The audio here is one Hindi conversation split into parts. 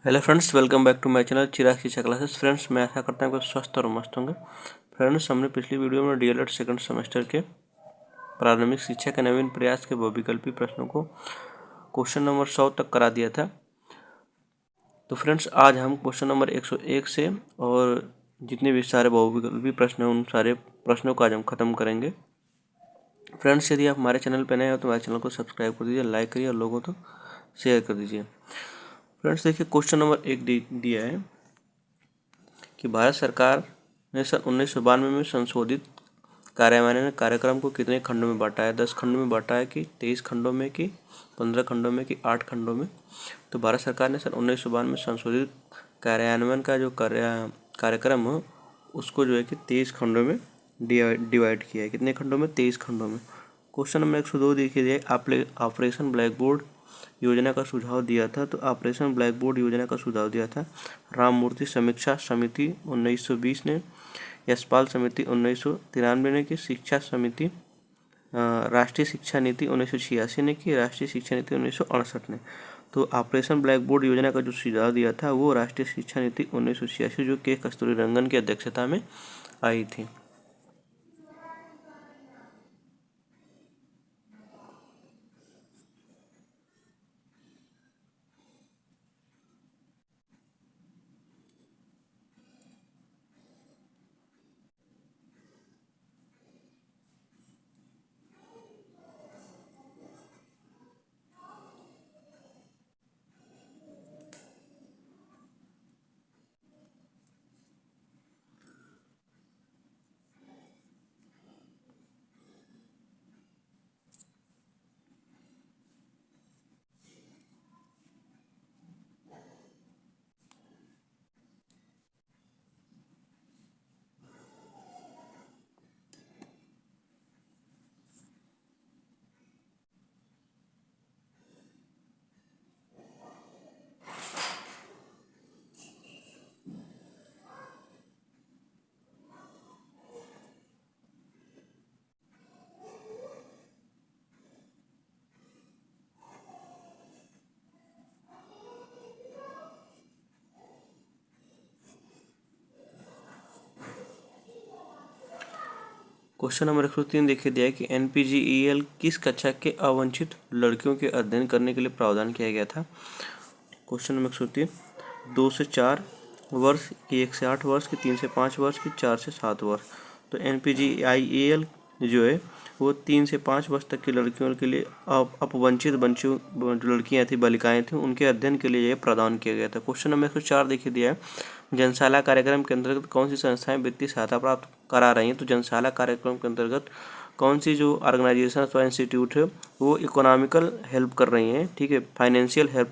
Hello friends, welcome back to my channel Chirag Shiksha classes. Friends, मैं आशा करता हूँ कि स्वस्थ और मस्त होंगे। फ्रेंड्स, हमने पिछली वीडियो में डीएलएड सेकंड सेमेस्टर के प्रारंभिक शिक्षा के नवीन प्रयास के बहुविकल्पी प्रश्नों को क्वेश्चन नंबर 100 तक करा दिया था। तो फ्रेंड्स, आज हम क्वेश्चन नंबर 101 से और जितने भी सारे बहुविकल्पी प्रश्न हैं उन सारे प्रश्नों को आज हम खत्म करेंगे। फ्रेंड्स, यदि आप हमारे चैनल पर नए हो तो हमारे चैनल को सब्सक्राइब कर दीजिए, लाइक करिए और लोगों को शेयर कर दीजिए। फ्रेंड्स, देखिए क्वेश्चन नंबर 1 दिया है कि भारत सरकार ने सन 1992 में संशोधित कार्यान्वयन कार्यक्रम को कितने खंडों में बांटा है? 10 खंडों में बांटा है कि 23 खंडों में कि 15 खंडों में कि 8 खंडों में? तो भारत सरकार ने सन 1992 में संशोधित कार्यान्वयन का जो कार्यक्रम हो उसको जो है कि 23 खंडों में डिवाइड किया है। कितने खंडों में? 23 खंडों में। क्वेश्चन नंबर 102 देखिए, ऑपरेशन ब्लैक बोर्ड योजना का सुझाव दिया था। तो ऑपरेशन ब्लैक बोर्ड योजना का सुझाव दिया था राममूर्ति समीक्षा समिति 1920 ने, यशपाल समिति 1993 ने की, शिक्षा समिति राष्ट्रीय शिक्षा नीति 1986 ने की, राष्ट्रीय शिक्षा नीति 1968 ने। तो ऑपरेशन ब्लैक बोर्ड योजना का जो सुझाव दिया था वो राष्ट्रीय शिक्षा नीति 1986 जो के कस्तूरीरंगन की अध्यक्षता में आई थी। क्वेश्चन नंबर 103 देखिए दिया है कि NPGEL किस कक्षा के अवंचित लड़कियों के अध्ययन करने के लिए प्रावधान किया गया था? क्वेश्चन नंबर 103 2 से 4 वर्ष की, 1 से 8 वर्ष की, 3 से 5 वर्ष की, 4 से 7 वर्ष। तो NPGEL जो है वो 3 से 5 वर्ष तक की लड़कियों के लिए अपवंचित बच्चियों जो लड़कियां थी, बालिकाएं थी, उनके अध्ययन के लिए यह प्रदान किया गया था। क्वेश्चन नंबर 104 देखिए दिया है जनशाला कार्यक्रम के अंतर्गत कौन सी संस्थाएं वित्तीय सहायता प्राप्त करा रही हैं? तो जनशाला कार्यक्रम के अंतर्गत कौन सी जो ऑर्गेनाइजेशन अथवा इंस्टीट्यूट है वो इकोनॉमिकल हेल्प कर रही हैं, ठीक है, फाइनेंशियल हेल्प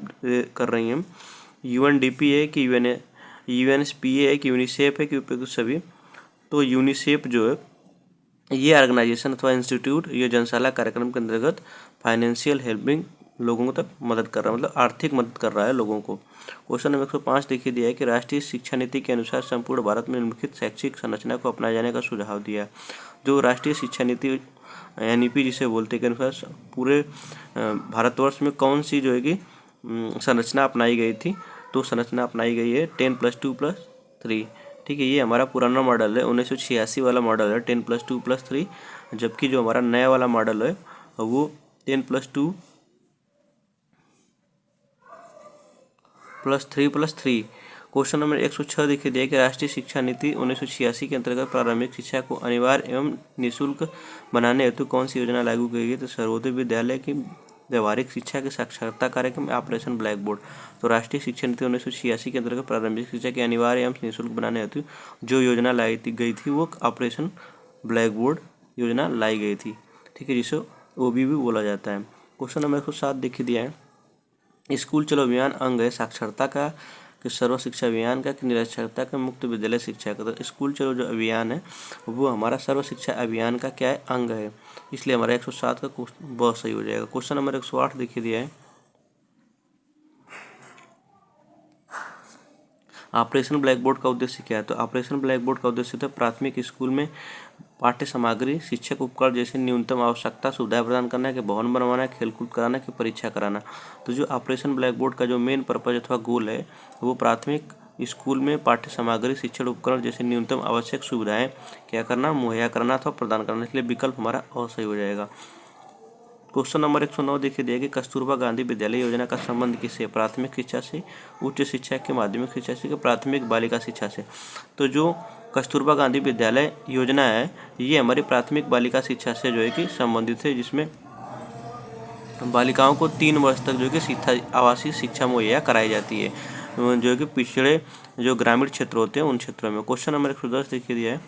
कर रही हैं। UNDP है कि UNSPA है कि यूनिसेफ है कि उपयुक्त सभी? तो यूनिसेफ जो है ये ऑर्गेनाइजेशन अथवा इंस्टीट्यूट ये जनशाला कार्यक्रम के अंतर्गत फाइनेंशियल हेल्पिंग लोगों तक मदद कर रहा है, मतलब आर्थिक मदद कर रहा है लोगों को। क्वेश्चन नंबर 105 देखिए दिया है कि राष्ट्रीय शिक्षा नीति के अनुसार संपूर्ण भारत में निम्नलिखित शैक्षिक संरचना को अपनाए जाने का सुझाव दिया है। जो राष्ट्रीय शिक्षा नीति NEP जिसे बोलते हैं के अनुसार पूरे भारतवर्ष में कौन सी जो है कि संरचना अपनाई गई थी? तो संरचना अपनाई गई है 10+2+3, ठीक है। ये हमारा पुराना मॉडल है, 1986 वाला मॉडल है 10+2+3, जबकि जो हमारा नया वाला मॉडल है वो 10+2+3+3। क्वेश्चन नंबर 106 देखिए दिया कि राष्ट्रीय शिक्षा नीति 1986 के अंतर्गत प्रारंभिक शिक्षा को अनिवार्य एवं निःशुल्क बनाने हेतु कौन सी योजना लागू की गई? तो सर्वोदय विद्यालय की व्यवहारिक शिक्षा के साक्षरता कार्यक्रम, ऑपरेशन ब्लैक बोर्ड। तो राष्ट्रीय शिक्षा नीति 1986 के अंतर्गत प्रारंभिक शिक्षा के अनिवार्य एवं निःशुल्क बनाने हेतु जो योजना लाई गई थी वो ऑपरेशन ब्लैक बोर्ड योजना लाई गई थी, ठीक है, जिसे OB भी बोला जाता है। क्वेश्चन नंबर 107 देखिए दिया है स्कूल चलो अभियान अंग है साक्षरता का कि सर्व शिक्षा अभियान का कि निरक्षरता का मुक्त विद्यालय शिक्षा का? तो स्कूल चलो जो अभियान है वो हमारा सर्व शिक्षा अभियान का क्या है? अंग है, इसलिए हमारा 107 का बहुत सही हो जाएगा। क्वेश्चन नंबर 108 देखिए दिया है ऑपरेशन ब्लैक बोर्ड का उद्देश्य क्या है? तो ऑपरेशन ब्लैक बोर्ड का उद्देश्य था प्राथमिक स्कूल में पाठ्य सामग्री, शिक्षक उपकरण जैसे न्यूनतम आवश्यकता सुविधाएं प्रदान करना है कि भवन बनवाना है, खेलकूद कराना है कि परीक्षा कराना। तो जो ऑपरेशन ब्लैक बोर्ड का जो मेन पर्पज अथवा गोल है वो प्राथमिक स्कूल में पाठ्य सामग्री, शिक्षण उपकरण जैसे न्यूनतम आवश्यक सुविधाएं क्या करना, मुहैया करना अथवा प्रदान करना। इसलिए विकल्प हमारा और सही हो जाएगा। क्वेश्चन नंबर 109 देखिए दिया कि कस्तूरबा गांधी विद्यालय योजना का संबंध किससे, प्राथमिक शिक्षा से, उच्च शिक्षा के माध्यमिक शिक्षा से, प्राथमिक बालिका शिक्षा से। तो जो कस्तूरबा गांधी विद्यालय योजना है ये हमारी प्राथमिक बालिका शिक्षा से जो है कि संबंधित है, जिसमें बालिकाओं को 3 वर्ष तक जो है कि आवासीय शिक्षा मुहैया कराई जाती है, जो है कि पिछड़े जो ग्रामीण क्षेत्र होते हैं उन क्षेत्रों में। क्वेश्चन नंबर 110 देखिए दिया है,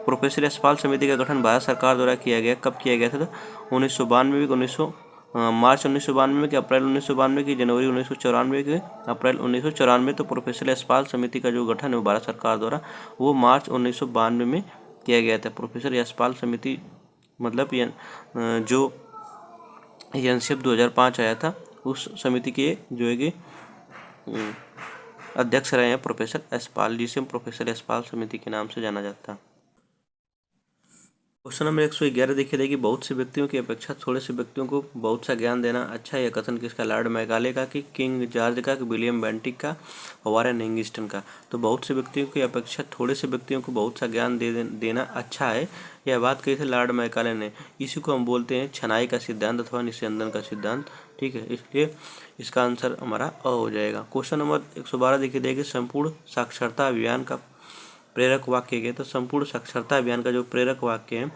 प्रोफेसर यशपाल समिति का गठन भारत सरकार द्वारा किया गया, कब किया गया था? तो 1992 मार्च 1992 में कि अप्रैल 1992 की, जनवरी 1994 के, अप्रैल 1994। तो प्रोफेसर यशपाल समिति का जो गठन है भारत सरकार द्वारा वो मार्च 1992 में किया गया था। प्रोफेसर यशपाल समिति मतलब जो एनसीएफ 2005 आया था उस समिति के जो है कि अध्यक्ष रहे हैं प्रोफेसर यशपाल, जिसे प्रोफेसर यशपाल समिति के नाम से जाना जाता है। क्वेश्चन नंबर 111 देखिए कि बहुत से व्यक्तियों की अपेक्षा थोड़े से व्यक्तियों को बहुत सा ज्ञान देना अच्छा है। यह कथन किसका, लॉर्ड मैकाले का, कि किंग जॉर्ज का, कि विलियम बेंटिक का, वारेन हेस्टिंग्स का। तो बहुत से व्यक्तियों की अपेक्षा थोड़े से व्यक्तियों को बहुत सा ज्ञान देना अच्छा है, यह बात कही थी लॉर्ड मैकाले ने। इसी को हम बोलते हैं छनाई का सिद्धांत अथवा निस्यंदन का सिद्धांत। ठीक है, इसलिए इसका आंसर हमारा अ हो जाएगा। क्वेश्चन नंबर 112 देखिए देखिए संपूर्ण साक्षरता अभियान का प्रेरक वाक्य है। तो संपूर्ण साक्षरता अभियान का जो प्रेरक वाक्य है,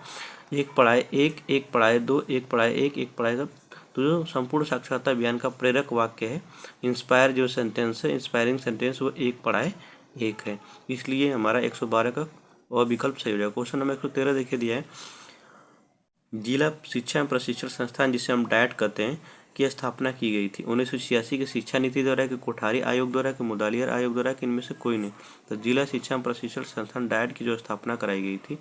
एक पढ़ाए एक, एक पढ़ाए दो, एक पढ़ाए एक पढ़ाए दो। तो जो संपूर्ण साक्षरता अभियान का प्रेरक वाक्य है, इंस्पायर जो सेंटेंस है, इंस्पायरिंग सेंटेंस, वो एक पढ़ाए एक है। इसलिए हमारा 112 का और विकल्प सही हो जाएगा। क्वेश्चन नंबर 113 देखिए दिया है, जिला शिक्षा एवं प्रशिक्षण संस्थान जिसे हम डाइट कहते हैं की स्थापना की गई थी 1986 की शिक्षा नीति द्वारा, कि कोठारी आयोग द्वारा, कि मुदालियर आयोग द्वारा, कि इनमें से कोई नहीं। तो जिला शिक्षा एवं प्रशिक्षण संस्थान डाइट की जो स्थापना कराई गई थी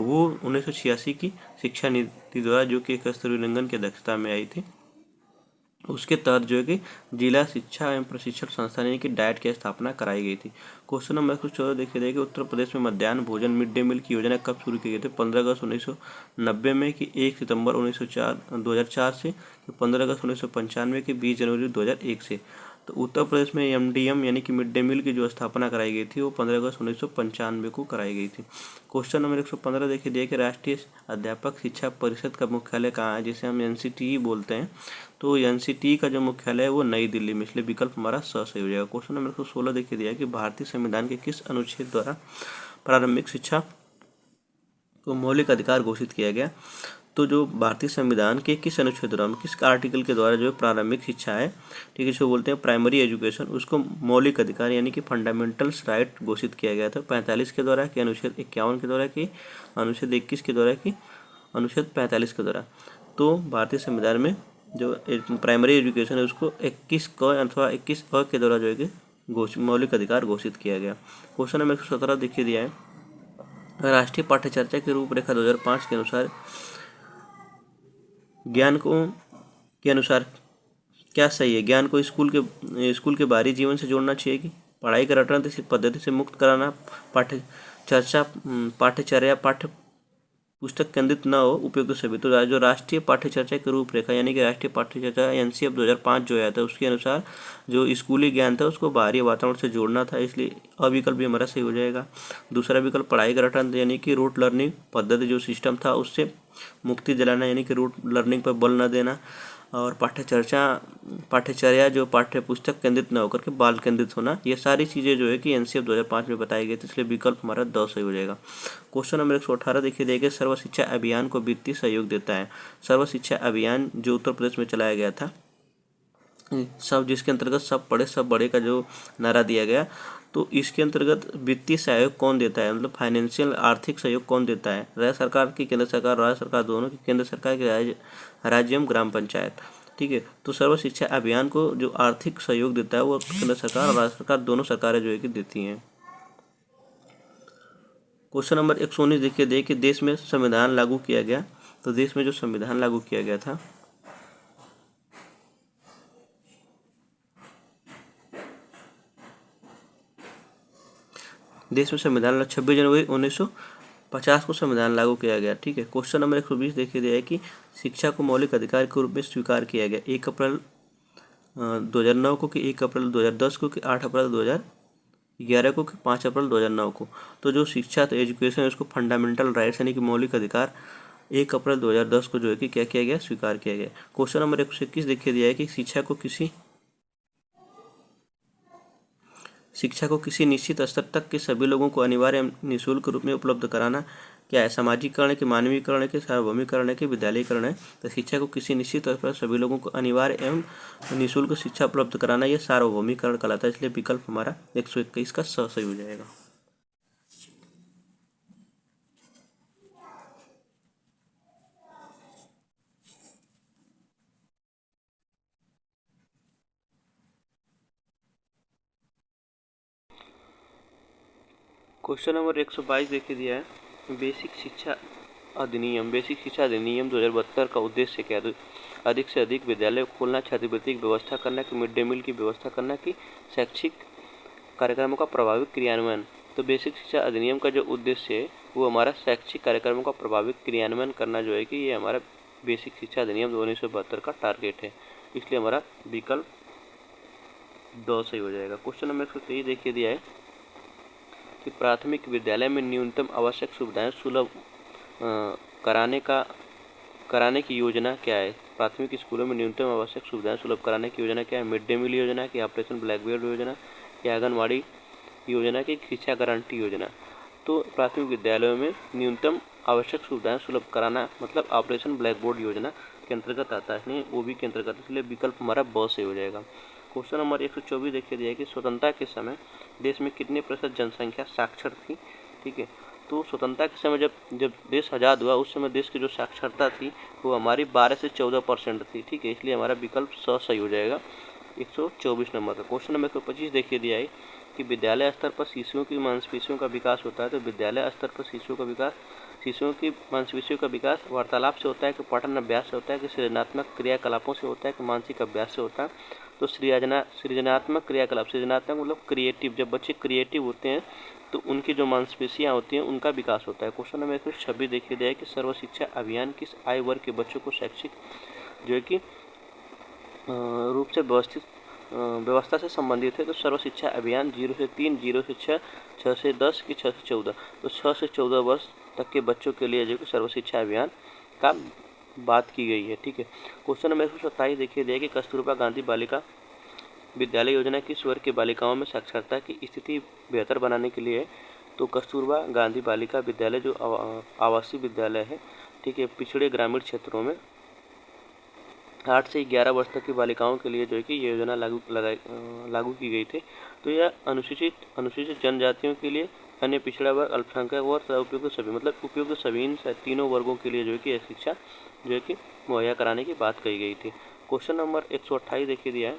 वो 1986 की शिक्षा नीति द्वारा, जो कि कस्तूरी रंगन की अध्यक्षता में आई थी, उसके तहत जो है कि जिला शिक्षा एवं प्रशिक्षण संस्थान यानी कि डाइट की स्थापना कराई गई थी। क्वेश्चन नंबर 114 देखिए देखिए उत्तर प्रदेश में मध्याह्न भोजन मिड डे मील की योजना कब शुरू की गई थी? 15 अगस्त 1990 में, कि 1 सितंबर 2004 से, कि 15 अगस्त 1995 के, 20 जनवरी 2001 से। तो उत्तर प्रदेश में एमडीएम यानी कि मिड डे मील की जो स्थापना कराई गई थी वो 15 अगस्त 1995 को कराई गई थी। क्वेश्चन नंबर 115 देखिए दिए कि राष्ट्रीय अध्यापक शिक्षा परिषद का मुख्यालय कहाँ है, जिसे हम एनसीटीई बोलते हैं। तो एनसीटीई का जो मुख्यालय है वो नई दिल्ली में, इसलिए विकल्प हमारा सही हो जाएगा। क्वेश्चन नंबर 116 देखिए दिया है कि भारतीय संविधान के किस अनुच्छेद द्वारा प्रारंभिक शिक्षा को मौलिक अधिकार घोषित किया गया? तो जो भारतीय संविधान के किस अनुच्छेद द्वारा, किस आर्टिकल के द्वारा जो प्रारंभिक शिक्षा है, ठीक है, इसको बोलते हैं प्राइमरी एजुकेशन, उसको मौलिक अधिकार यानी कि फंडामेंटल्स राइट घोषित किया गया था 45 के द्वारा, कि अनुच्छेद 51 के द्वारा, कि अनुच्छेद 21 के द्वारा, कि अनुच्छेद 45 के द्वारा। तो भारतीय संविधान में जो प्राइमरी एजुकेशन है उसको 21 क अथवा 21 अ के द्वारा जो है कि मौलिक अधिकार घोषित किया गया। क्वेश्चन नंबर 117 देखिए दिया है, राष्ट्रीय पाठ्यचर्या की रूपरेखा 2005 के अनुसार ज्ञान को के अनुसार क्या सही है? ज्ञान को स्कूल के बाहरी जीवन से जोड़ना चाहिए, कि पढ़ाई का रटना पद्धति से मुक्त कराना, पाठ्यचर्या पाठ्य पुस्तक केंद्रित न हो, उपयुक्त सभी। तो जो राष्ट्रीय पाठ्यचर्या की रूपरेखा यानी कि राष्ट्रीय पाठ्यचर्या एनसीएफ 2005 जो आया था उसके अनुसार जो स्कूली ज्ञान था उसको बाहरी वातावरण से जोड़ना था, इसलिए अविकल्प भी हमारा सही हो जाएगा। दूसरा विकल्प पढ़ाई का रटन यानी कि रूट लर्निंग पद्धति जो सिस्टम था उससे मुक्ति दिलाना यानी कि रूट लर्निंग पर बल न देना, और पाठ्यचर्या जो पाठ्य पुस्तक केंद्रित न होकर के बाल केंद्रित होना, ये सारी चीज़ें जो है कि एनसीएफ 2005 में बताई गई थी, इसलिए विकल्प हमारा 2 सही हो जाएगा। क्वेश्चन नंबर 118 देखिए देखिए सर्व शिक्षा अभियान को वित्तीय सहयोग देता है। सर्व शिक्षा अभियान जो उत्तर प्रदेश में चलाया गया था, सब जिसके अंतर्गत सब पढ़े सब बड़े का जो नारा दिया गया, तो इसके अंतर्गत वित्तीय सहयोग कौन देता है, मतलब फाइनेंशियल आर्थिक सहयोग कौन देता है? राज्य सरकार की, केंद्र सरकार, राज्य सरकार दोनों की, केंद्र सरकार की, राज्य एवं ग्राम पंचायत। ठीक है, तो सर्व शिक्षा अभियान को जो आर्थिक सहयोग देता है वो केंद्र सरकार और राज्य सरकार दोनों सरकारें जो है कि देती हैं। क्वेश्चन नंबर 119 देखिए देश में संविधान लागू किया गया। तो देश में जो संविधान लागू किया गया था देश में संविधान 26 जनवरी 1950 को संविधान लागू किया गया। ठीक है, क्वेश्चन नंबर 120 देखिए दिया है कि शिक्षा को मौलिक अधिकार के रूप में स्वीकार किया गया 1 अप्रैल 2009 को, कि 1 अप्रैल 2010 को, कि 8 अप्रैल 2011 को, कि 5 अप्रैल 2009 को। तो जो शिक्षा तो एजुकेशन है उसको फंडामेंटल राइट्स यानी कि मौलिक अधिकार 1 अप्रैल 2010 को जो है कि क्या किया गया, स्वीकार किया गया। क्वेश्चन नंबर 121 देखिए दिया है कि शिक्षा को किसी निश्चित स्तर तक के सभी लोगों को अनिवार्य एवं निःशुल्क रूप में उपलब्ध कराना क्या है, सामाजिककरण है कि मानवीकरण है कि सार्वभौमिकरण है कि विद्यालयीकरण है। तो शिक्षा को किसी निश्चित स्तर पर सभी लोगों को अनिवार्य एवं निःशुल्क शिक्षा उपलब्ध कराना यह सार्वभौमिकरण कहलाता है, इसलिए विकल्प हमारा 121 का सही हो जाएगा। क्वेश्चन नंबर 122 देखिए दिया है बेसिक शिक्षा अधिनियम 2072 का उद्देश्य क्या है। अधिक से अधिक विद्यालय खोलना, छात्रवृत्ति की व्यवस्था करना, कि मिड डे मील की व्यवस्था करना, कि शैक्षिक कार्यक्रमों का प्रभावी क्रियान्वयन। तो बेसिक शिक्षा अधिनियम का जो उद्देश्य है वो हमारा शैक्षिक कार्यक्रमों का प्रभावी क्रियान्वयन करना जो है कि ये हमारा बेसिक शिक्षा अधिनियम 1972 का टारगेट है, इसलिए हमारा विकल्प 2 सही हो जाएगा। क्वेश्चन नंबर 123 देखिए दिया है कि प्राथमिक विद्यालय में न्यूनतम आवश्यक सुविधाएं सुलभ कराने की योजना क्या है। प्राथमिक स्कूलों में न्यूनतम आवश्यक सुविधाएं सुलभ कराने की योजना क्या है, मिड डे मील योजना की, ऑपरेशन ब्लैकबोर्ड योजना की, आंगनवाड़ी योजना की, शिक्षा गारंटी योजना। तो प्राथमिक विद्यालयों में न्यूनतम आवश्यक सुविधाएं सुलभ कराना मतलब ऑपरेशन ब्लैकबोर्ड योजना के अंतर्गत आता है, इसलिए वो भी के अंतर्गत, इसलिए विकल्प हमारा ब से हो जाएगा। क्वेश्चन नंबर 124 देखिए दिया है कि स्वतंत्रता के समय देश में कितने प्रतिशत जनसंख्या साक्षर थी। ठीक है, तो स्वतंत्रता के समय जब देश आज़ाद हुआ उस समय देश की जो साक्षरता थी वो हमारी 12 से 14% थी। ठीक है, इसलिए हमारा विकल्प सही हो जाएगा 124 नंबर का। क्वेश्चन नंबर 125 देखिए दिया है कि विद्यालय स्तर पर शिशुओं की मांसपेशियों का विकास होता है। तो विद्यालय स्तर पर शिशुओं की मांसपेशियों का विकास वार्तालाप से होता है, कि पठन अभ्यास से होता है, कि सृजनात्मक क्रियाकलापों से होता है, कि मानसिक अभ्यास से होता है। तो सृजनात्मक क्रियाकलाप, सृजनात्मक मतलब क्रिएटिव, जब बच्चे क्रिएटिव होते हैं तो उनकी जो मांसपेशियाँ होती हैं उनका विकास होता है। क्वेश्चन नंबर 126 देखिए दिया है कि सर्व शिक्षा अभियान किस आयु वर्ग के बच्चों को शैक्षिक जो है कि रूप से व्यवस्था से संबंधित है। तो सर्व शिक्षा अभियान 0 से 3, 0 से 6, 6 से 10 की 6 से 14। तो 6 से 14 वर्ष तक के बच्चों के लिए जो कि सर्व शिक्षा अभियान का बात की गई है। ठीक है, क्वेश्चन नंबर 127 देखिए दिया कि कस्तूरबा गांधी बालिका विद्यालय योजना किस वर्ग की बालिकाओं में साक्षरता की स्थिति बेहतर बनाने के लिए है। तो कस्तूरबा गांधी बालिका विद्यालय जो आवासीय विद्यालय है, ठीक है, पिछड़े ग्रामीण क्षेत्रों में 8 से 11 वर्ष तक की बालिकाओं के लिए जो है कि ये योजना लागू की गई थी। तो यह अनुसूचित जनजातियों के लिए, अन्य पिछड़ा वर्ग, अल्पसंख्यक वर्ग, उपयुक्त सभी मतलब उपयुक्त सभी इन तीनों वर्गों के लिए जो है कि यह शिक्षा जो है कि मुहैया कराने की बात कही गई थी। क्वेश्चन नंबर 128 देखिए दिया है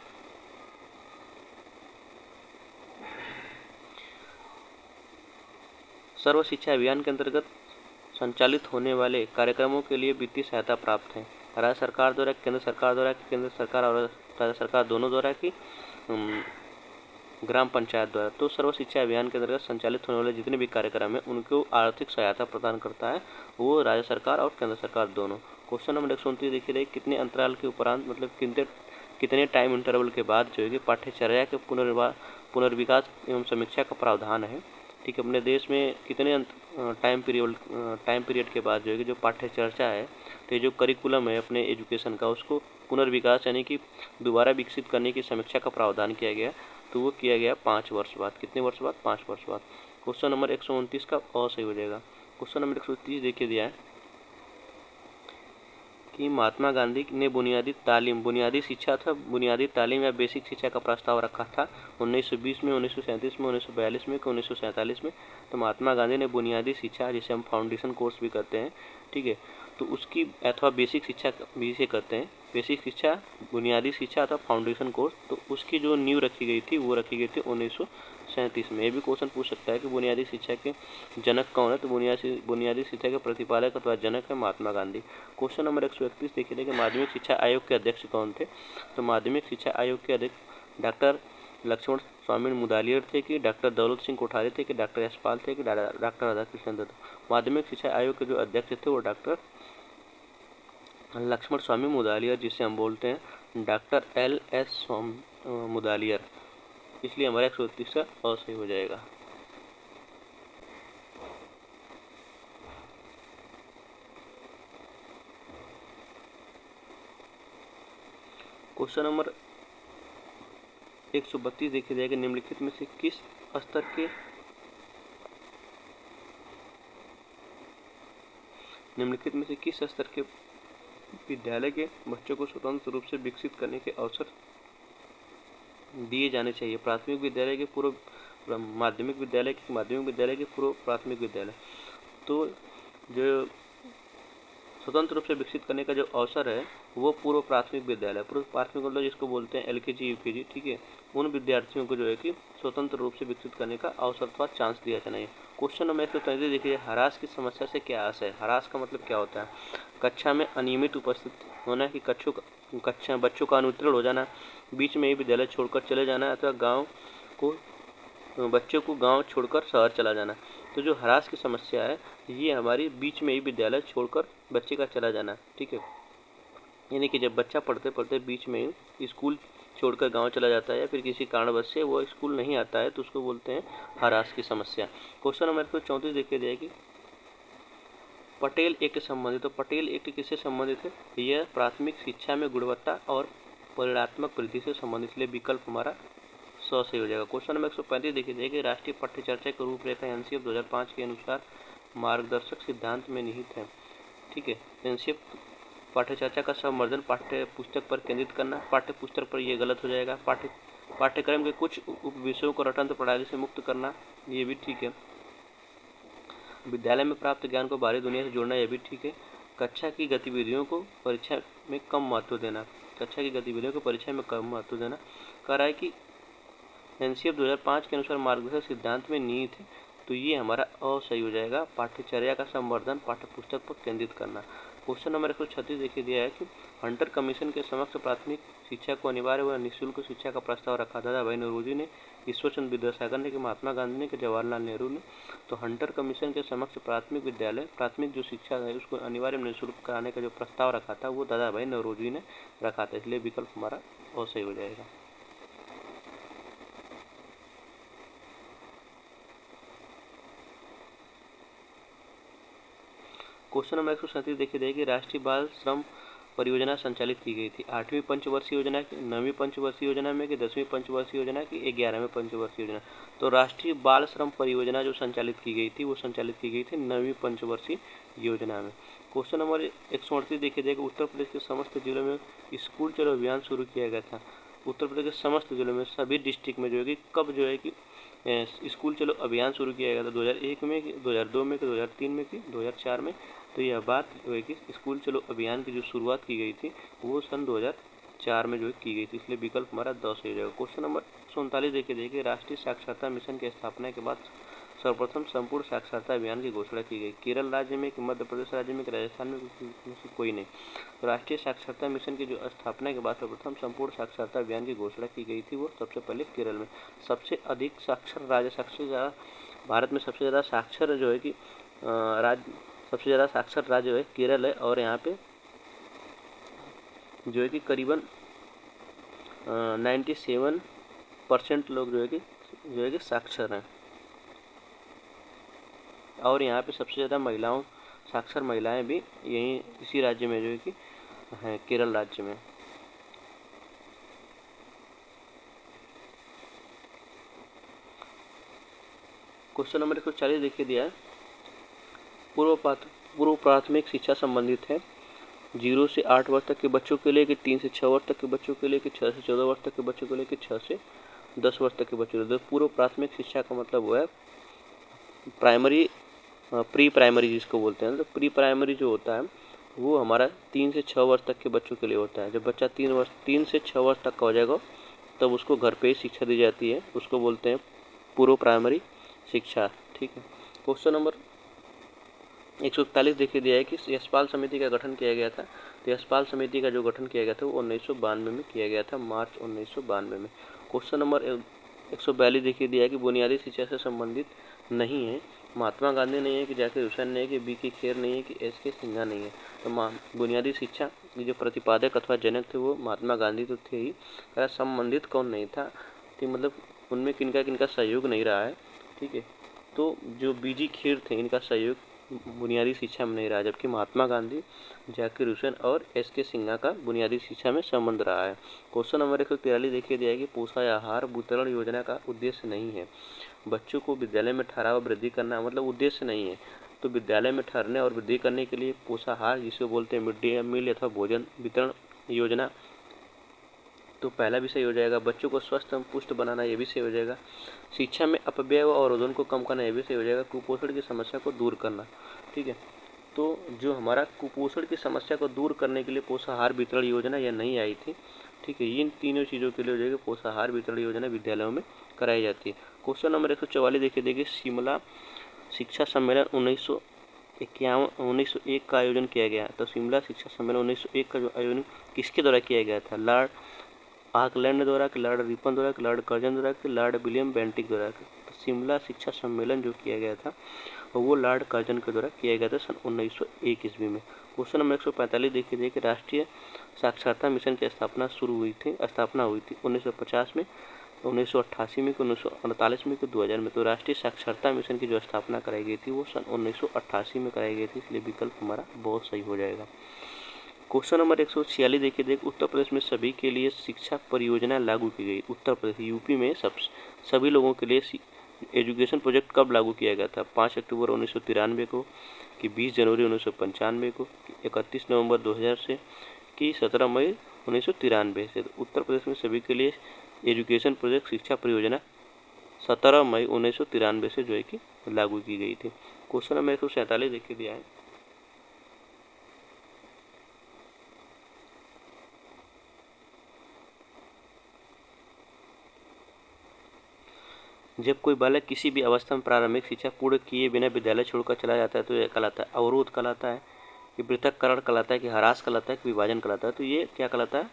सर्व शिक्षा अभियान के अंतर्गत संचालित होने वाले कार्यक्रमों के लिए वित्तीय सहायता प्राप्त है। राज्य सरकार द्वारा, केंद्र सरकार द्वारा, केंद्र सरकार और राज्य सरकार दोनों द्वारा की ग्राम पंचायत द्वारा। तो सर्व शिक्षा अभियान के अंतर्गत संचालित होने वाले जितने भी कार्यक्रम है उनको आर्थिक सहायता प्रदान करता है वो राज्य सरकार और केंद्र सरकार दोनों। क्वेश्चन नंबर 129 देखिए रही कितने अंतराल के उपरांत मतलब कितने टाइम इंटरवल के बाद जो है कि पाठ्यचर्या के पुनर्विकास एवं समीक्षा का प्रावधान है। ठीक है, अपने देश में कितने टाइम पीरियड के बाद जो है कि जो पाठ्यचर्चा है, तो ये जो करिकुलम है अपने एजुकेशन का उसको पुनर्विकास यानी कि दोबारा विकसित करने की समीक्षा का प्रावधान किया गया। तो वो किया गया 5 वर्ष बाद। कितने वर्ष बाद? 5 वर्ष बाद। क्वेश्चन नंबर 129 का सही हो जाएगा। क्वेश्चन नंबर 130 देखिए दिया है कि महात्मा गांधी ने बुनियादी शिक्षा था बुनियादी तालीम या बेसिक शिक्षा का प्रस्ताव रखा था 1920 में, 1937 में, 1942 में, 1947 में। तो महात्मा गांधी ने बुनियादी शिक्षा जिसे हम फाउंडेशन कोर्स भी कहते हैं, ठीक है, तो उसकी अथवा बेसिक शिक्षा भी इसे कहते हैं, बेसिक शिक्षा, बुनियादी शिक्षा अथवा फाउंडेशन कोर्स, तो उसकी जो नींव रखी गई थी वो रखी गई थी 1937 में। ये भी क्वेश्चन पूछ सकता है कि बुनियादी शिक्षा के जनक कौन है। तो बुनियादी शिक्षा के प्रतिपादक अथवा जनक है महात्मा गांधी। क्वेश्चन नंबर 131 देखिए कि माध्यमिक शिक्षा आयोग के अध्यक्ष कौन थे। तो माध्यमिक शिक्षा आयोग के अध्यक्ष डॉक्टर लक्ष्मण स्वामी मुदालियर थे कि डॉक्टर दौलत सिंह कोठारी थे कि डॉक्टर यशपाल थे कि डॉक्टर राधाकृष्णन थे। माध्यमिक शिक्षा आयोग के जो अध्यक्ष थे वो डॉक्टर लक्ष्मण स्वामी मुदालियर, जिसे हम बोलते हैं डॉक्टर LS मुदालियर। इसलिए हमारा 129 का सही हो जाएगा। क्वेश्चन नंबर 132 देखिए जाएगा, निम्नलिखित में से किस स्तर के विद्यालय के बच्चों को स्वतंत्र रूप से विकसित करने के अवसर दिए जाने चाहिए? प्राथमिक विद्यालय के पूर्व, माध्यमिक विद्यालय के पूर्व प्राथमिक विद्यालय। तो जो स्वतंत्र रूप से विकसित करने का जो अवसर है वो पूर्व प्राथमिक विद्यालय, पूर्व प्राथमिक मतलब जिसको बोलते हैं LKG UKG, ठीक है, उन विद्यार्थियों को जो है कि स्वतंत्र रूप से विकसित करने का अवसर अथवा चांस दिया जाना है। क्वेश्चन नंबर 133 देखिए, हरास की समस्या से क्या आशय है? हरास का मतलब क्या होता है? कक्षा में अनियमित उपस्थित होना कि बच्चों का अनुत्तीर्ण हो जाना, बीच में ही विद्यालय छोड़कर चले जाना, अथवा बच्चों को गाँव छोड़कर शहर चला जाना। तो जो हरास की समस्या है ये हमारी बीच में ही विद्यालय छोड़कर बच्चे का चला जाना, ठीक है, यानी कि जब बच्चा पढ़ते पढ़ते बीच में ही स्कूल छोड़कर गांव चला जाता है या फिर किसी कारणवश से वो स्कूल नहीं आता है तो उसको बोलते हैं हरास की समस्या। क्वेश्चन नंबर 34 देखिए जाएगी, पटेल एक्ट से संबंधित। तो पटेल एक्ट किससे संबंधित है? यह प्राथमिक शिक्षा में गुणवत्ता और परिणात्मक वृद्धि से संबंधित, इसलिए विकल्प हमारा सही हो जाएगा। क्वेश्चन नंबर 135 देखिए जाएगी, राष्ट्रीय पाठ्य चर्चा की रूपरेखा NCF 2005 के अनुसार मार्गदर्शक सिद्धांत में निहित है, ठीक है। NCF पाठ्य चर्चा का संवर्धन पाठ्य पुस्तक पर केंद्रित करना, पाठ्य पुस्तक पर ये गलत हो जाएगा। पाठ्यक्रम के कुछ उप विषयों को रटंत्र प्रणाली से मुक्त करना, ये भी ठीक है। विद्यालय में प्राप्त ज्ञान को बाहरी दुनिया से जोड़ना, यह भी ठीक है। कक्षा की गतिविधियों को परीक्षा में कम महत्व देना, कह रहा है कि NCF 2005 के अनुसार मार्गदर्शक सिद्धांत में निहित है, तो ये हमारा सही हो जाएगा। पाठ्यचर्या का संवर्धन पाठ्य पुस्तक पर केंद्रित करना। क्वेश्चन नंबर 136 देखिए दिया है कि हंटर कमीशन के समक्ष प्राथमिक शिक्षा को अनिवार्य व निःशुल्क शिक्षा का प्रस्ताव रखा। दादा भाई नौरोजी ने, ईश्वरचंद्र विद्यासागर ने, कि महात्मा गांधी ने, कि जवाहरलाल नेहरू ने। तो हंटर कमीशन के समक्ष प्राथमिक जो शिक्षा है उसको अनिवार्य निःशुल्क कराने का जो प्रस्ताव रखा था वो दादा भाई नौरोजी ने रखा था, इसलिए विकल्प हमारा सही हो जाएगा। क्वेश्चन नंबर 137 देखिए जाएगी, राष्ट्रीय बाल श्रम परियोजना संचालित की गई थी 8वीं पंचवर्षीय योजना की, 9वीं पंचवर्षीय योजना में, कि 10वीं पंचवर्षीय योजना की, 11वीं पंचवर्षीय योजना। तो राष्ट्रीय बाल श्रम परियोजना जो संचालित की गई थी वो संचालित की गई थी 9वीं पंचवर्षीय योजना में। क्वेश्चन नंबर 138 देखिए जाएगा, उत्तर प्रदेश के समस्त जिलों में स्कूल चलो अभियान शुरू किया गया था। उत्तर प्रदेश के समस्त जिलों में सभी डिस्ट्रिक्ट में जो है कि कब जो है कि स्कूल चलो अभियान शुरू किया गया था? 2001 में, 2002 में, 2003 में, 2004 में। तो यह बात जो है कि स्कूल चलो अभियान की जो शुरुआत की गई थी वो सन 2004 में जो की गई थी, इसलिए विकल्प हमारा 10 हो जाएगा। क्वेश्चन नंबर 39 देखिए राष्ट्रीय साक्षरता मिशन की स्थापना के बाद सर्वप्रथम संपूर्ण साक्षरता अभियान की घोषणा की गई। केरल राज्य में, कि मध्य प्रदेश राज्य में, कि राजस्थान में से कोई नहीं। तो राष्ट्रीय साक्षरता मिशन की जो स्थापना के बाद सर्वप्रथम संपूर्ण साक्षरता अभियान की घोषणा की गई थी वो सबसे पहले केरल में। सबसे अधिक साक्षर राज्य, सबसे ज़्यादा भारत में सबसे ज़्यादा साक्षर जो है कि सबसे ज़्यादा साक्षर राज्य है केरल है, और यहाँ पे जो है कि करीबन 97% लोग जो है कि साक्षर हैं, और यहाँ पे सबसे ज़्यादा साक्षर महिलाएं भी इसी राज्य में जो है कि हैं, केरल राज्य में। क्वेश्चन नंबर 140 देखिए दिया है, पूर्व प्राथमिक शिक्षा संबंधित है 0 से 8 वर्ष तक के बच्चों के लिए, कि 3 से 6 वर्ष तक के बच्चों के लिए, कि 6 से 14 वर्ष तक के बच्चों के लिए, कि 6 से 10 वर्ष तक के बच्चों के लिए। पूर्व प्राथमिक शिक्षा का मतलब वो है प्राइमरी, प्री प्राइमरी जिसको बोलते हैं। तो प्री प्राइमरी जो होता है वो हमारा 3 से 6 वर्ष तक के बच्चों के लिए होता है। जब बच्चा 3 से 6 वर्ष तक का हो जाएगा तब उसको घर पे ही शिक्षा दी जाती है, उसको बोलते हैं पूर्व प्राइमरी शिक्षा, ठीक है। क्वेश्चन नंबर 141 देखिए दिया है कि यशपाल समिति का गठन किया गया था। तो यशपाल समिति का जो गठन किया गया था वो 1992 में किया गया था, मार्च 1992 में। क्वेश्चन नंबर 142 देखिए दिया है कि बुनियादी शिक्षा से संबंधित नहीं है, महात्मा गांधी नहीं है, कि जाकिर हुसैन नहीं है, कि बी के खेर नहीं है, कि एस के सिन्हा नहीं है। तो बुनियादी शिक्षा के जो प्रतिपादक अथवा जनक थे वो महात्मा गांधी तो थे ही, संबंधित कौन नहीं था, तो मतलब उनमें किनका किनका सहयोग नहीं रहा है, ठीक है। तो जो बीजी खेर थे इनका सहयोग बुनियादी शिक्षा में नहीं रहा, जबकि महात्मा गांधी, जाकिर हुसैन और एस के सिन्हा का बुनियादी शिक्षा में संबंध रहा है। क्वेश्चन नंबर 143 देखिए दिया है कि पोषाहार वितरण योजना का उद्देश्य नहीं है, बच्चों को विद्यालय में ठहराव वृद्धि करना मतलब उद्देश्य नहीं है। तो विद्यालय में ठहरने और वृद्धि करने के लिए पोषाहार जिसे बोलते हैं मिड डे मील अथवा भोजन वितरण योजना, तो पहला विषय हो जाएगा। बच्चों को स्वस्थ एवं पुष्ट बनाना, ये विषय हो जाएगा। शिक्षा में अपव्यय व अवरोधन को कम करना, ये विषय हो जाएगा। कुपोषण की समस्या को दूर करना, ठीक है। तो जो हमारा कुपोषण की समस्या को दूर करने के लिए पोषाहार वितरण योजना यह नहीं आई थी, ठीक है। इन तीनों चीज़ों के लिए हो जाएगा पोषाहार वितरण योजना विद्यालयों में कराई जाती है। क्वेश्चन नंबर 144 देखिए शिमला शिक्षा सम्मेलन 1901 का आयोजन किया गया। तो शिमला शिक्षा सम्मेलन 1901 का जो आयोजन किसके द्वारा किया गया था, लॉर्ड ऑकलैंड द्वारा, कि लॉर्ड रिपन द्वारा, कि लॉर्ड कर्जन द्वारा, कि लॉर्ड विलियम बेंटिक द्वारा। तो शिमला शिक्षा सम्मेलन जो किया गया था वो लॉर्ड कर्जन के द्वारा किया गया था सन 1901 ईस्वी में। क्वेश्चन नंबर 145 देखिए कि राष्ट्रीय साक्षरता मिशन की स्थापना हुई थी 1950 में, 1988 में, 1948 में, 2000 में। तो राष्ट्रीय साक्षरता मिशन की जो स्थापना कराई गई थी वो सन 1988 में कराई गई थी, इसलिए विकल्प हमारा बहुत सही हो जाएगा। क्वेश्चन नंबर 146 देखिए उत्तर प्रदेश में सभी के लिए शिक्षा परियोजना लागू की गई। उत्तर प्रदेश यूपी में सभी लोगों के लिए एजुकेशन प्रोजेक्ट कब लागू किया गया था, 5 अक्टूबर 1993 को, कि 20 जनवरी 1995 को, कि 31 नवंबर 2000 से, कि 17 मई 1993 से। तो उत्तर प्रदेश में सभी के लिए एजुकेशन प्रोजेक्ट शिक्षा परियोजना 17 मई 1993 से जो है कि लागू की गई थी। क्वेश्चन नंबर 147 देखिए दिया है जब कोई बालक किसी भी अवस्था में प्रारंभिक शिक्षा पूर्ण किए बिना विद्यालय छोड़कर चला जाता है तो यह कहलाता है अवरोध कहलाता है, कि पृथक्करण कहलाता है, कि ह्रास कहलाता है, कि विभाजन कहलाता है। तो ये क्या कहलाता है,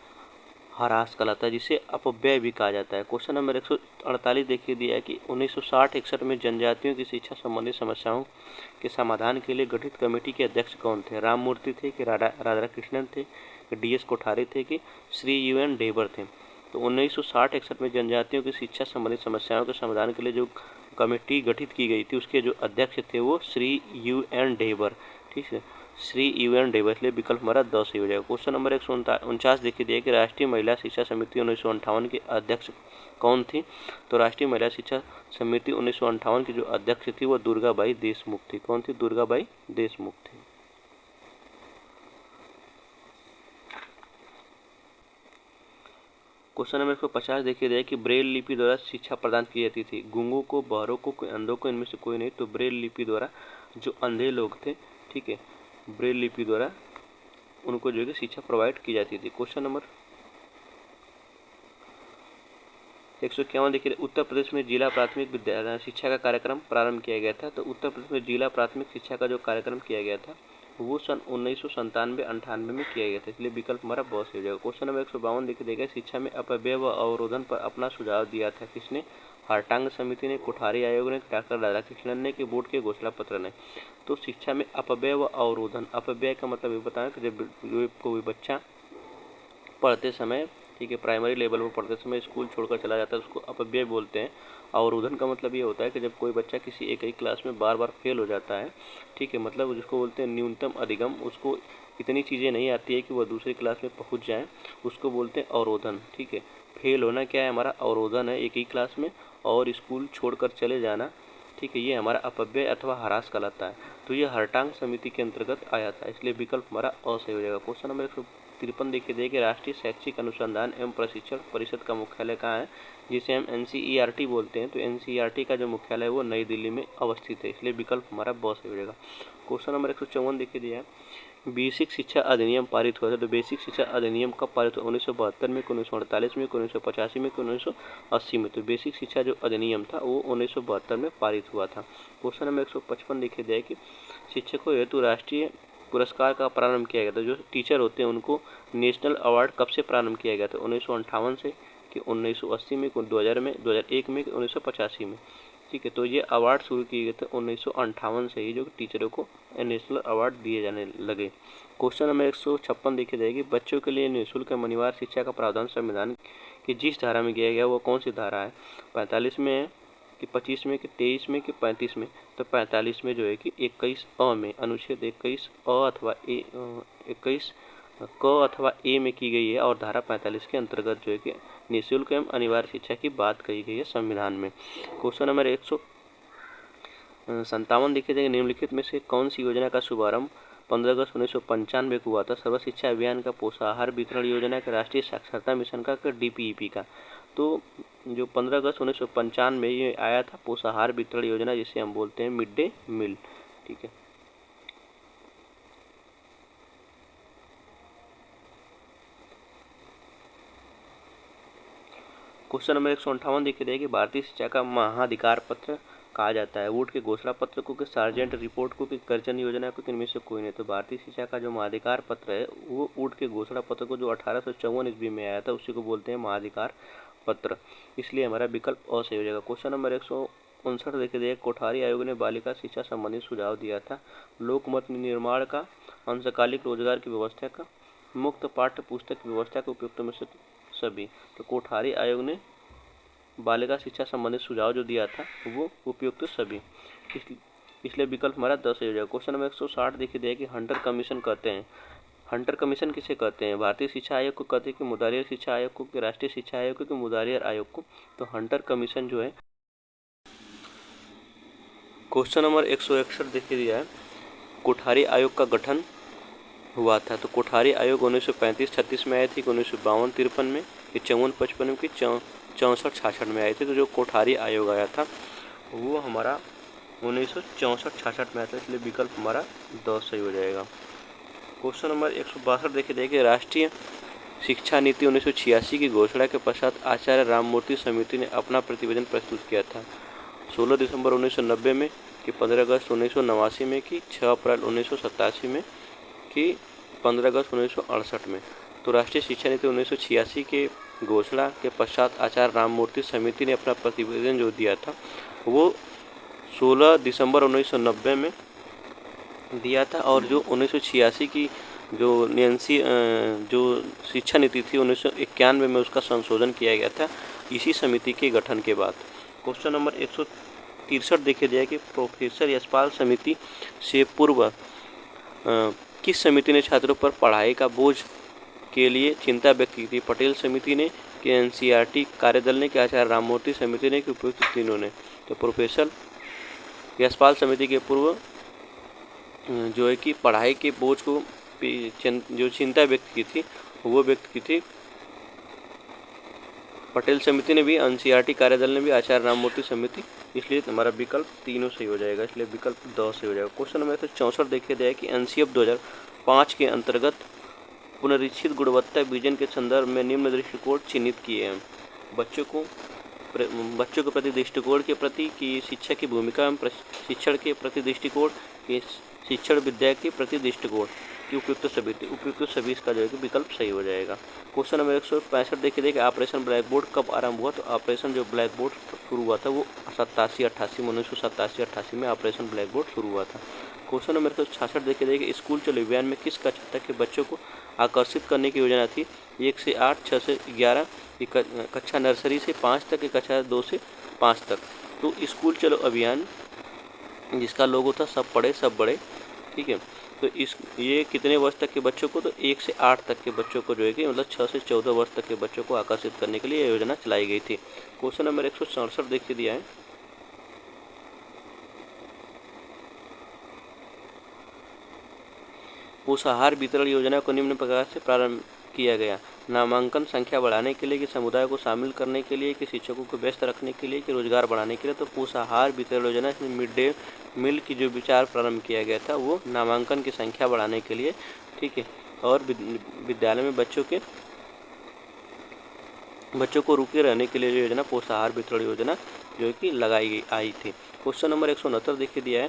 ह्रास कहलाता है, जिसे अपव्यय भी कहा जाता है। क्वेश्चन नंबर 148 देखिए दिया है कि 1960-61 में जनजातियों की शिक्षा संबंधी समस्याओं के समाधान के लिए गठित कमेटी के अध्यक्ष कौन थे, राम मूर्ति थे, कि राधा कृष्णन थे, कि DS कोठारी थे, कि श्री UN ढेबर थे। तो 1960-61 में जनजातियों की शिक्षा संबंधी समस्याओं के समाधान के लिए जो कमेटी गठित की गई थी उसके जो अध्यक्ष थे वो श्री UN ढेबर, ठीक है, श्री UN ढेबर, इसलिए विकल्प हमारा 10 ही हो जाएगा। क्वेश्चन नंबर 149 देखिए दिया कि राष्ट्रीय महिला शिक्षा समिति 1958 के अध्यक्ष कौन थी। तो राष्ट्रीय महिला शिक्षा समिति 1958 की जो अध्यक्ष थी वो दुर्गाबाई देशमुख थी। कौन थी, दुर्गाबाई देशमुख थी। क्वेश्चन नंबर 150 देखिए दिया कि ब्रेल लिपि द्वारा शिक्षा प्रदान की जाती थी। गूंगों को, बहरों को, अंधों को, इनमें से कोई नहीं। तो ब्रेल लिपि द्वारा जो अंधे लोग थे, ठीक है, ब्रेल लिपि द्वारा उनको जो है शिक्षा प्रोवाइड की जाती थी। क्वेश्चन नंबर 151 देखिए उत्तर प्रदेश में जिला प्राथमिक विद्यालय शिक्षा का कार्यक्रम प्रारंभ किया गया था। तो उत्तर प्रदेश में जिला प्राथमिक शिक्षा का जो कार्यक्रम किया गया था वो सन 1997-98 में किया गया था, इसलिए विकल्प हमारा बहुत सही हो जाएगा। क्वेश्चन नंबर 152 देखिए देगा शिक्षा में अपव्यय व अवरोधन पर अपना सुझाव दिया था किसने, हर्टांग समिति ने, कोठारी आयोग ने, डॉक्टर राधाकृष्णन ने, कि बोर्ड के घोषणा पत्र ने। तो शिक्षा में अपव्यय व अवरोधन, अपव्यय का मतलब ये बताया कि जब कोई बच्चा पढ़ते समय, ठीक है, प्राइमरी लेवल पर पढ़ते समय स्कूल छोड़कर चला जाता है उसको अपव्यय बोलते हैं। अवरोधन का मतलब ये होता है कि जब कोई बच्चा किसी एक ही क्लास में बार बार फेल हो जाता है, ठीक है, मतलब जिसको बोलते हैं न्यूनतम अधिगम, उसको इतनी चीज़ें नहीं आती है कि वह दूसरी क्लास में पहुंच जाए, उसको बोलते हैं अवरोधन, ठीक है। फेल होना क्या है, हमारा अवरोधन है, एक ही क्लास में और स्कूल छोड़कर चले जाना, ठीक है, ये हमारा अपव्यय अथवा ह्रास कहलाता है। तो ये हर्टांग समिति के अंतर्गत आया था, इसलिए विकल्प हमारा असही हो जाएगा। क्वेश्चन नंबर 153 देखिए कि राष्ट्रीय शैक्षिक अनुसंधान एवं प्रशिक्षण परिषद का मुख्यालय कहाँ है, जिसे हम NCERT बोलते हैं। तो NCERT का जो मुख्यालय है वो नई दिल्ली में अवस्थित है, इसलिए विकल्प हमारा बहुत सही हो जाएगा। क्वेश्चन नंबर 154 देखिए दिया है बेसिक शिक्षा अधिनियम पारित हुआ था। तो बेसिक शिक्षा अधिनियम कब पारित हुआ, 1972 में, 1948 में, 1985 में, 1980 में। तो बेसिक शिक्षा जो अधिनियम था वो 1972 में पारित हुआ था। क्वेश्चन नंबर 155 देखिए दिया कि शिक्षकों हेतु राष्ट्रीय पुरस्कार का प्रारंभ किया गया था? जो टीचर होते हैं उनको नेशनल अवार्ड कब से प्रारंभ किया गया था? 1958 से, कि 1980 में, 2000 में, 2001 में, कि 1985 में? ठीक है, तो ये अवार्ड शुरू किए गए थे 1958 से ही, जो टीचरों को नेशनल अवार्ड दिए जाने लगे। क्वेश्चन नंबर 156 देखी जाएगी, बच्चों के लिए निःशुल्क अनिवार्य शिक्षा का प्रावधान संविधान की जिस धारा में किया गया वो कौन सी धारा है? 45 में है, कि 25 में, कि 23 में, कि 35 में? तो 45 में जो है कि 21 अ में, अनुच्छेद 21 अ अथवा 21 क अथवा ए में की गई है, और धारा 45 के अंतर्गत जो है कि निःशुल्क एवं अनिवार्य शिक्षा की बात कही गई है संविधान में। क्वेश्चन नंबर 157 देखिए जाएगा, निम्नलिखित में से कौन सी योजना का शुभारंभ 15 अगस्त 1995 को हुआ था? सर्व शिक्षा अभियान का, पोषाहार वितरण योजना का, राष्ट्रीय साक्षरता मिशन का, DPEP का? तो जो 15 अगस्त 1995 में ये आया था पोषाहार वितरण योजना, जिसे हम बोलते हैं मिड डे मील। ठीक है, क्वेश्चन नंबर 158 देखिए जाएगी, भारतीय शिक्षा का महाधिकार पत्र कहा जाता है? वुड के घोषणा पत्र को, कि सार्जेंट रिपोर्ट को, कि कर्जन योजना को, इनमें से कोई नहीं? तो भारतीय शिक्षा का जो महाधिकार पत्र है वो वुड के घोषणा पत्र को, जो 1854 ईस्वी में आया था, उसी को बोलते हैं महाधिकार पत्र, इसलिए हमारा विकल्प अ सही हो जाएगा। क्वेश्चन नंबर 159 देखिए जाएगा, कोठारी आयोग ने बालिका शिक्षा संबंधी सुझाव दिया था? लोकमत निर्माण का, अंशकालिक रोजगार की व्यवस्था का, मुक्त पाठ्य पुस्तक की व्यवस्था का, उपयुक्त में से सभी? तो कोठारी आयोग ने बालिका शिक्षा संबंधित सुझाव जो दिया था वो उपयुक्त सभी, इसलिए विकल्प हमारा 10 हो जाएगा। क्वेश्चन नंबर 160 देखिए दिया कि हंटर कमीशन कहते हैं, हंटर कमीशन किसे कहते हैं? भारतीय शिक्षा आयोग को कहते हैं, कि मुदारियर शिक्षा आयोग को, कि राष्ट्रीय शिक्षा आयोग को, कि मुदारियर आयोग को? तो हंटर कमीशन जो है। क्वेश्चन नंबर 161 देखिए दिया है, कोठारी आयोग का गठन हुआ था? तो कोठारी आयोग 1935-36 में आए थे, कि 1952-53 में, कि 54-55 में, कि 64-66 में आए थे? तो जो कोठारी आयोग आया था वो हमारा 1964-66 में आया था, इसलिए विकल्प हमारा 10 सही हो जाएगा। क्वेश्चन नंबर 162 देखिए देखिए, राष्ट्रीय शिक्षा नीति 1986 की घोषणा के पश्चात आचार्य राममूर्ति समिति ने अपना प्रतिवेदन प्रस्तुत किया था? 16 दिसंबर 1990 में, कि 15 अगस्त 1989 में, कि 6 अप्रैल 1987 में, कि 15 अगस्त 1968 में? तो राष्ट्रीय शिक्षा नीति 1986 के घोषणा के पश्चात आचार्य राममूर्ति समिति ने अपना प्रतिवेदन जो दिया था वो 16 दिसंबर 1990 में दिया था, और जो 1986 की जो शिक्षा नीति थी 1991 में उसका संशोधन किया गया था इसी समिति के गठन के बाद। क्वेश्चन नंबर 163 देखिए जाए कि प्रोफेसर यशपाल समिति से पूर्व किस समिति ने छात्रों पर पढ़ाई का बोझ के लिए चिंता व्यक्त की थी? पटेल समिति ने, कि NCERT कार्यदल ने, कि आचार्य राममूर्ति समिति ने, कि उपयुक्त तीनों ने? तो प्रोफेसर यशपाल समिति के पूर्व जो है कि पढ़ाई के बोझ को जो चिंता व्यक्त की थी वो व्यक्त की थी पटेल समिति ने भी, NCERT कार्यदल ने भी, आचार्य राममूर्ति समिति, इसलिए हमारा विकल्प तीनों सही हो जाएगा, इसलिए विकल्प 10 सही हो जाएगा। क्वेश्चन नंबर 164 देखिए जाए कि NCF 2005 के अंतर्गत पुनरीक्षित गुणवत्ता विजन के संदर्भ में निम्न दृष्टिकोण चिन्हित किए हैं? बच्चों के प्रति दृष्टिकोण के प्रति, कि शिक्षा की भूमिका एवं शिक्षण के प्रति दृष्टिकोण, कि शिक्षण विद्या के प्रति दृष्टिकोण, कि उपयुक्त सभी? उपयुक्त सभी इसका जो है कि विकल्प सही हो जाएगा। क्वेश्चन नंबर 165 देखिए ऑपरेशन ब्लैक बोर्ड कब आरंभ हुआ? तो ऑपरेशन जो ब्लैक बोर्ड शुरू हुआ था वो 1987-88 में ऑपरेशन ब्लैक बोर्ड शुरू हुआ था। क्वेश्चन नंबर 166 देखिए स्कूल चलो अभियान में किस कक्षा तक के बच्चों को आकर्षित करने की योजना थी? 1 से 8, 6 से 11, कक्षा नर्सरी से 5 तक, कक्षा 2 से 5 तक? तो स्कूल चलो अभियान जिसका लोगो था सब पढ़े सब बड़े, ठीक है, तो ये कितने वर्ष तक के बच्चों को? तो 1 से 8 तक के बच्चों को जो है कि मतलब 6 से 14 वर्ष तक के बच्चों को आकर्षित करने के लिए यह योजना चलाई गई थी। क्वेश्चन नंबर 167 देखिए दिया है, पोषाहार वितरण योजना को निम्न प्रकार से प्रारंभ किया गया? नामांकन संख्या बढ़ाने के लिए, कि समुदाय को शामिल करने के लिए, कि शिक्षकों को व्यस्त रखने के लिए, कि रोजगार बढ़ाने के लिए? तो पोषाहार वितरण योजना इसमें मिड डे मील की जो विचार प्रारंभ किया गया था वो नामांकन की संख्या बढ़ाने के लिए, ठीक है, और विद्यालय में बच्चों को रुके रहने के लिए योजना पोषाहार वितरण योजना जो कि लगाई आई थी। क्वेश्चन नंबर 169 देखिए दिया है,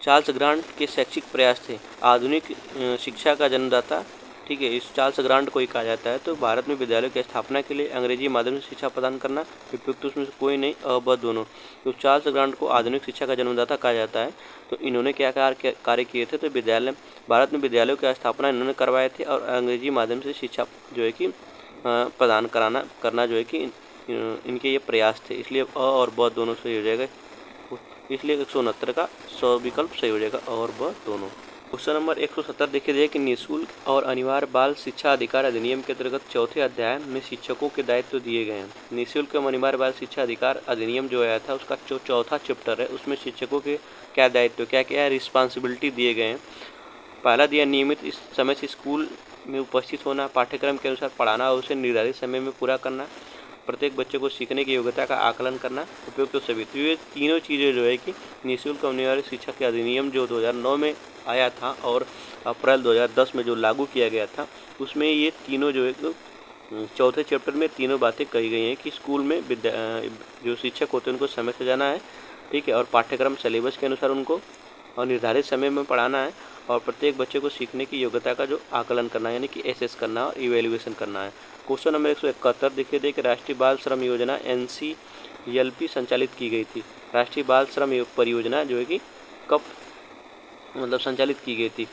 चार्ल्स ग्रांट के शैक्षिक प्रयास थे। आधुनिक शिक्षा का जन्मदाता, ठीक है, इस चार्ल्स ग्रांट को ही कहा जाता है। तो भारत में विद्यालयों की स्थापना के लिए अंग्रेजी माध्यम से शिक्षा प्रदान करना, उपयुक्त उसमें से कोई नहीं, अ ब दोनों। तो चार्ल्स ग्रांट को आधुनिक शिक्षा का जन्मदाता कहा जाता है। तो इन्होंने क्या कार्य किए थे, तो भारत में विद्यालयों की स्थापना इन्होंने करवाए थे और अंग्रेजी माध्यम से शिक्षा जो है कि प्रदान करना जो है कि इनके ये प्रयास थे। इसलिए अ और ब दोनों सही हो जाएगा। इसलिए 169 का 100 विकल्प सही हो जाएगा, और ब दोनों। क्वेश्चन नंबर 170 देखिए जाए कि निःशुल्क और अनिवार्य बाल शिक्षा अधिकार अधिनियम के अंतर्गत चौथे अध्याय में शिक्षकों के दायित्व दिए गए हैं। निःशुल्क एवं अनिवार्य बाल शिक्षा अधिकार अधिनियम जो आया था उसका जो चौथा चैप्टर है उसमें शिक्षकों के क्या दायित्व, क्या क्या रिस्पॉन्सिबिलिटी दिए गए हैं। पहला दिया नियमित इस समय से स्कूल में उपस्थित होना, पाठ्यक्रम के अनुसार पढ़ाना और उसे निर्धारित समय में पूरा करना, प्रत्येक बच्चे को सीखने की योग्यता का आकलन करना, उपयुक्त तो सभी। तो ये तीनों चीज़ें जो है कि निःशुल्क अनिवार्य शिक्षा के अधिनियम जो 2009 में आया था और अप्रैल 2010 में जो लागू किया गया था, उसमें ये तीनों जो है चौथे चैप्टर में तीनों बातें कही गई हैं कि स्कूल में जो शिक्षक होते हैं उनको समय से जाना है, ठीक है, और पाठ्यक्रम सिलेबस के अनुसार उनको और निर्धारित समय में पढ़ाना है, और प्रत्येक बच्चे को सीखने की योग्यता का जो आकलन करना है यानी कि एसेस करना और इवेल्युएशन करना है। क्वेश्चन नंबर 171 देखिए दे कि राष्ट्रीय बाल श्रम योजना NCLP संचालित की गई थी। राष्ट्रीय बाल श्रम परियोजना जो है कि कब संचालित की गई थी?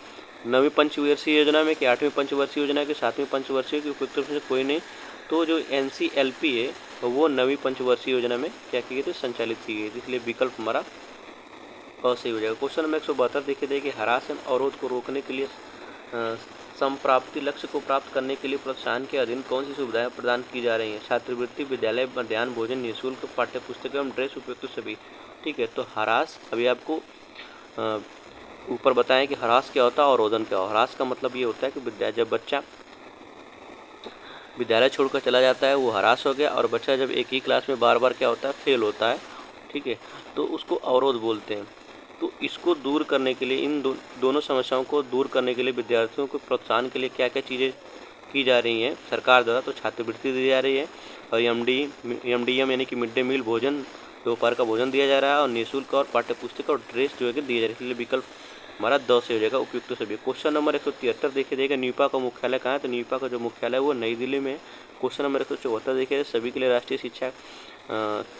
9वीं पंचवर्षीय योजना में कि 8वीं पंचवर्षीय योजना के 7वीं पंचवर्षीय की उपयुक्त से कोई नहीं। तो जो NCLP है वो 9वीं पंचवर्षीय योजना में क्या की गई थी? संचालित की गई थी। इसलिए विकल्प हमारा सही हो जाएगा। क्वेश्चन नंबर 172 देखिए दे कि ह्रास एवं अवरोध को रोकने के लिए संप्राप्ति लक्ष्य को प्राप्त करने के लिए प्रोत्साहन के अधीन कौन सी सुविधाएं प्रदान की जा रही हैं? छात्रवृत्ति, विद्यालय मध्याह्न भोजन, निःशुल्क पाठ्यपुस्तक एवं ड्रेस, उपयुक्त सभी। ठीक है, तो ह्रास अभी आपको ऊपर बताएं कि ह्रास क्या होता है और अवरोधन क्या होता है। ह्रास का मतलब ये होता है कि जब बच्चा विद्यालय छोड़कर चला जाता है वो ह्रास हो गया, और बच्चा जब एक ही क्लास में बार बार क्या होता है? फेल होता है, ठीक है, तो उसको अवरोध बोलते हैं। तो इसको दूर करने के लिए, इन दोनों समस्याओं को दूर करने के लिए विद्यार्थियों को प्रोत्साहन के लिए क्या क्या चीज़ें की जा रही हैं सरकार द्वारा? तो छात्रवृत्ति दी जा रही है, और MDM यानी कि मिड डे मील भोजन, दोपहर का भोजन दिया जा रहा है, और निःशुल्क और पाठ्यपुस्तक और ड्रेस जो है कि दिए जा रही है। इसलिए विकल्प हमारा 10 से हो जाएगा, उपयुक्त सभी। क्वेश्चन नंबर 173 देखिए देगा न्यूपा का मुख्यालय कहाँ है? तो न्यूपा का जो मुख्यालय है वो नई दिल्ली में है। क्वेश्चन नंबर 174 देखिए सभी के लिए राष्ट्रीय शिक्षा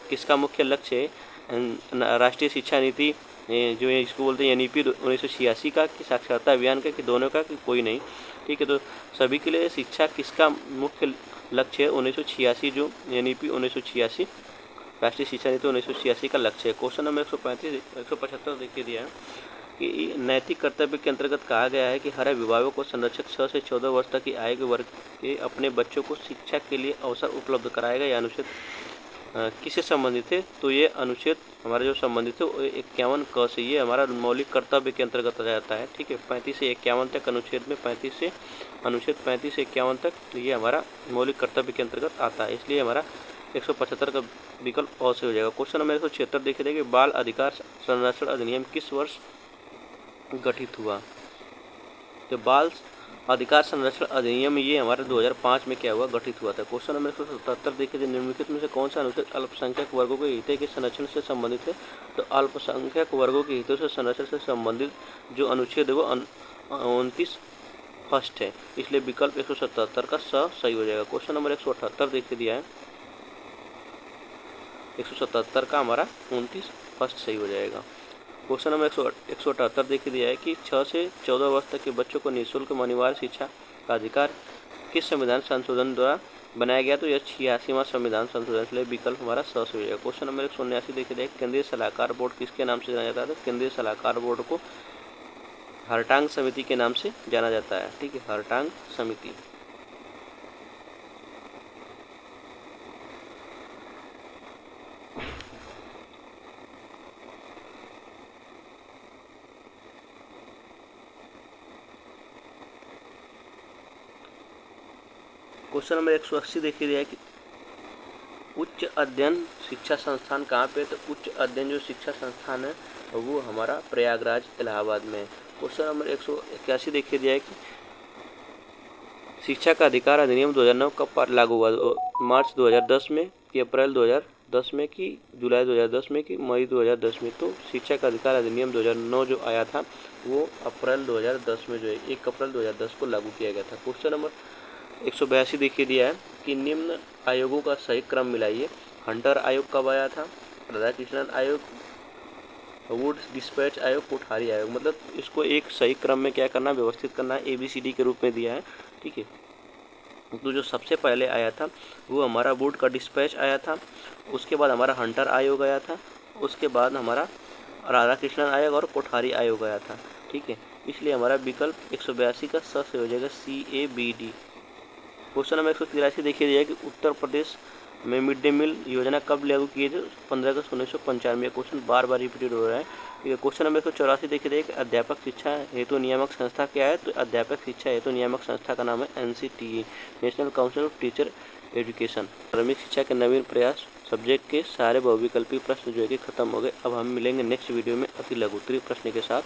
किसका मुख्य लक्ष्य है? राष्ट्रीय शिक्षा नीति जो है इसको बोलते हैं NEP 1986 का, कि साक्षरता अभियान का, कि दोनों का, कि कोई नहीं। ठीक है, तो सभी के लिए शिक्षा किसका मुख्य लक्ष्य है? 1986 जो NEP 1986 राष्ट्रीय शिक्षा नीति 1986 का लक्ष्य है। क्वेश्चन नंबर 175 देखिए दिया है कि नैतिक कर्तव्य के अंतर्गत कहा गया है कि हर अभिभावक को संरक्षक 6 से 14 वर्ष तक की आयु के वर्ग के अपने बच्चों को शिक्षा के लिए अवसर उपलब्ध कराएगा। यह अनुच्छेद किससे संबंधित है? तो ये अनुच्छेद हमारा जो संबंधित है वो 51 क से, ये हमारा मौलिक कर्तव्य के अंतर्गत आ जाता है। ठीक है, 35 से 51 तक अनुच्छेद में, अनुच्छेद 35 से 51 तक ये हमारा मौलिक कर्तव्य के अंतर्गत आता है। इसलिए हमारा 175 का विकल्प अ से हो जाएगा। क्वेश्चन नंबर 176 देखे देंगे बाल अधिकार संरक्षण अधिनियम किस वर्ष गठित हुआ? तो बाल अधिकार संरक्षण अधिनियम ये हमारे 2005 में क्या हुआ? गठित हुआ था। क्वेश्चन नंबर 177 देखिए निम्नलिखित में से कौन सा अनुच्छेद अल्पसंख्यक वर्गों के हितों के संरक्षण से संबंधित है? तो अल्पसंख्यक वर्गों के हितों से संरक्षण से संबंधित जो अनुच्छेद है वो 29 फर्स्ट है। इसलिए विकल्प 177 का सही हो जाएगा। क्वेश्चन नंबर 178 देखिए दिया है, 177 का हमारा 29 फर्स्ट सही हो जाएगा। क्वेश्चन नंबर 178 देखिए दिया है कि 6 से 14 वर्ष तक के बच्चों को निःशुल्क अनिवार्य शिक्षा का अधिकार किस संविधान संशोधन द्वारा बनाया गया? तो यह 86वां संविधान संशोधन। इसलिए विकल्प हमारा 100 से हो जाएगा। क्वेश्चन नंबर 179 देखिए दिया है केंद्रीय सलाहकार बोर्ड किसके नाम से जाना जाता है? तो केंद्रीय सलाहकार बोर्ड को हरटांग समिति के नाम से जाना जाता है। ठीक है, हरटांग समिति। क्वेश्चन नंबर 180 देखिए दिया है कि उच्च अध्ययन शिक्षा संस्थान कहाँ पे? तो उच्च अध्ययन जो शिक्षा संस्थान है वो हमारा प्रयागराज इलाहाबाद में है। क्वेश्चन नंबर 181 देखिए दिया है कि शिक्षा का अधिकार अधिनियम 2009 कब लागू हुआ? मार्च 2010 में कि अप्रैल 2010 में की, जुलाई 2010 में की, मई 2010 में। तो शिक्षा का अधिकार अधिनियम 2009 जो आया था वो अप्रैल 2010 में जो है 1 अप्रैल 2010 को लागू किया गया था। क्वेश्चन नंबर 182 देखिए दिया है कि निम्न आयोगों का सही क्रम मिलाइए। हंटर आयोग कब आया था? राधाकृष्णन आयोग, वुड डिस्पैच आयोग, कोठारी आयोग। मतलब इसको एक सही क्रम में क्या करना, व्यवस्थित करना है, ABCD के रूप में दिया है। ठीक है, तो जो सबसे पहले आया था वो हमारा वुड का डिस्पैच आया था, उसके बाद हमारा हंटर आयोग आया था, उसके बाद हमारा राधाकृष्णन आयोग और कोठारी आयोग आया था। ठीक है, इसलिए हमारा विकल्प 182 का स से हो जाएगा CABD। क्वेश्चन नंबर 183 देखिए दिया कि उत्तर प्रदेश में मिड डे मील योजना कब लागू की थी? 15 अगस्त 1995। क्वेश्चन बार बार रिपीटेड हो रहा है। ठीक है, क्वेश्चन नंबर 184 देखिए दिया कि अध्यापक शिक्षा हेतु नियामक संस्था क्या है? तो अध्यापक शिक्षा हेतु नियामक संस्था का नाम है NCTE, national council of teacher education. प्राथमिक शिक्षा के नवीन प्रयास सब्जेक्ट के सारे बहुविकल्पी प्रश्न जो है कि खत्म हो गए। अब हम मिलेंगे नेक्स्ट वीडियो में अति लघु उत्तरीय प्रश्न के साथ।